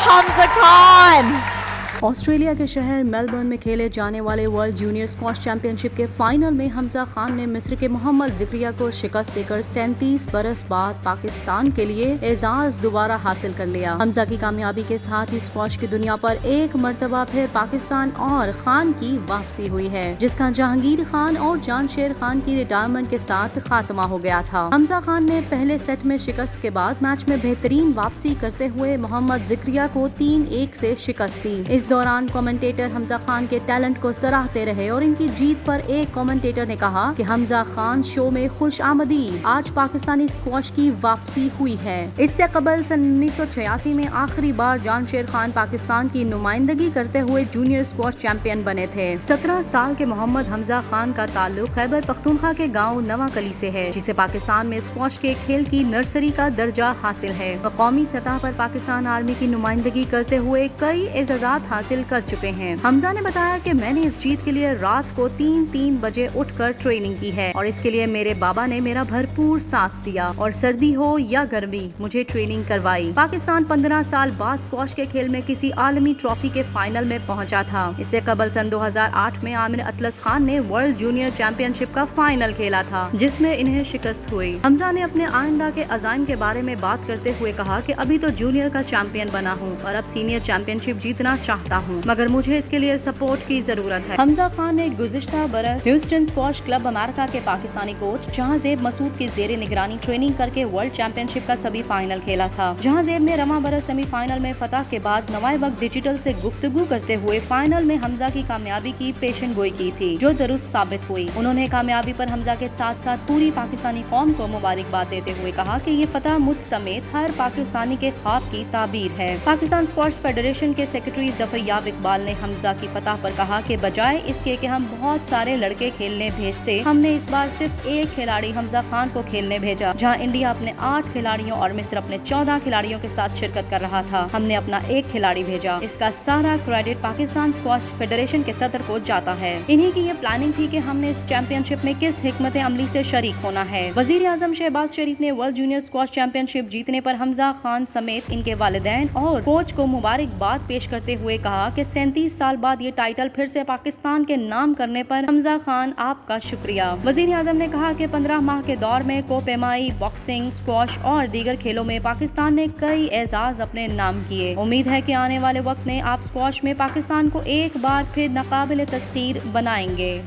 Hamza Khan. Australia کے شہر Melbourne میں کھیلے جانے والے ورلڈ جونیئر اسکواش چیمپئن شپ کے فائنل میں حمزہ خان نے مصر کے محمد ذکریہ کو شکست دے کر 37 برس بعد پاکستان کے لیے اعزاز دوبارہ حاصل کر لیا۔ حمزہ کی کامیابی کے ساتھ ہی اسکواش کی دنیا پر ایک مرتبہ پھر پاکستان اور خان کی واپسی ہوئی ہے، جس کا جہانگیر خان اور جان شیر خان کی ریٹائرمنٹ کے ساتھ خاتمہ ہو گیا تھا۔ حمزہ خان نے پہلے سیٹ میں شکست کے بعد میچ میں بہترین واپسی کرتے ہوئے محمد ذکریہ کو 3-1 سے شکست دی۔ اس دوران کومنٹیٹر حمزہ خان کے ٹیلنٹ کو سراہتے رہے اور ان کی جیت پر ایک کومنٹیٹر نے کہا کہ حمزہ خان شو میں خوش آمدید، آج پاکستانی اسکواش کی واپسی ہوئی ہے۔ اس سے قبل سن 1986 میں آخری بار جان شیر خان پاکستان کی نمائندگی کرتے ہوئے جونیئر اسکواش چیمپئن بنے تھے۔ 17 سال کے محمد حمزہ خان کا تعلق خیبر پختونخوا کے گاؤں نواں کلی سے ہے، جسے پاکستان میں اسکواش کے کھیل کی نرسری کا درجہ حاصل ہے۔ وہ قومی سطح پر پاکستان آرمی کی نمائندگی کرتے ہوئے کئی اعزازات حاصل کر چکے ہیں۔ حمزہ نے بتایا کہ میں نے اس جیت کے لیے رات کو 3 بجے اٹھ کر ٹریننگ کی ہے اور اس کے لیے میرے بابا نے میرا بھرپور ساتھ دیا اور سردی ہو یا گرمی مجھے ٹریننگ کروائی۔ پاکستان 15 سال بعد اسکواش کے کھیل میں کسی عالمی ٹرافی کے فائنل میں پہنچا تھا۔ اس سے قبل سن 2008 میں عامر اطلس خان نے ورلڈ جونیئر چیمپئن شپ کا فائنل کھیلا تھا، جس میں انہیں شکست ہوئی۔ حمزہ نے اپنے آئندہ کے عزائم کے بارے میں بات کرتے ہوئے کہا کہ ابھی تو جونیئر کا چیمپئن بنا ہوں اور اب سینئر چیمپئن شپ جیتنا چاہتا ہوں، مگر مجھے اس کے لیے سپورٹ کی ضرورت ہے۔ حمزہ خان نے گزشتہ برس ہیوسٹن اسکواش کلب امریکہ کے پاکستانی کوچ جہاں زیب مسعود کی زیر نگرانی ٹریننگ کر کے ورلڈ چیمپئن شپ کا سبھی فائنل کھیلا تھا، جہاں زیب نے رواں برس سیمی فائنل میں فتح کے بعد نوائے وقت ڈیجیٹل سے گفتگو کرتے ہوئے فائنل میں حمزہ کی کامیابی کی پیشن گوئی کی تھی، جو درست ثابت ہوئی۔ انہوں نے کامیابی پر حمزہ کے ساتھ ساتھ پوری پاکستانی قوم کو مبارکباد دیتے ہوئے کہا کہ یہ فتح مجھ سمیت ہر پاکستانی کے خواب کی تعبیر ہے۔ پاکستان اسکواش فیڈریشن کے سیکرٹری ظفر یاب اقبال نے حمزہ کی فتح پر کہا کہ بجائے اس کے کہ ہم بہت سارے لڑکے کھیلنے بھیجتے، ہم نے اس بار صرف ایک کھلاڑی حمزہ خان کو کھیلنے بھیجا، جہاں انڈیا اپنے 8 کھلاڑیوں اور مصر اپنے 14 کھلاڑیوں کے ساتھ شرکت کر رہا تھا۔ ہم نے اپنا ایک کھلاڑی بھیجا۔ اس کا سارا کریڈٹ پاکستان اسکواش فیڈریشن کے صدر کو جاتا ہے۔ انہی کی یہ پلاننگ تھی کہ ہم نے اس چیمپئن شپ میں کس حکمت عملی سے شریک ہونا ہے۔ وزیر اعظم شہباز شریف نے ورلڈ جونیئر اسکواش چیمپئن شپ جیتنے پر حمزہ خان سمیت ان کے والدین اور کوچ کو مبارکباد پیش کرتے ہوئے کہا کہ 37 سال بعد یہ ٹائٹل پھر سے پاکستان کے نام کرنے پر حمزہ خان آپ کا شکریہ۔ وزیر اعظم نے کہا کہ 15 ماہ کے دور میں کوپیمائی، باکسنگ، اسکواش اور دیگر کھیلوں میں پاکستان نے کئی اعزاز اپنے نام کیے۔ امید ہے کہ آنے والے وقت میں آپ اسکواش میں پاکستان کو ایک بار پھر ناقابل تسخیر بنائیں گے۔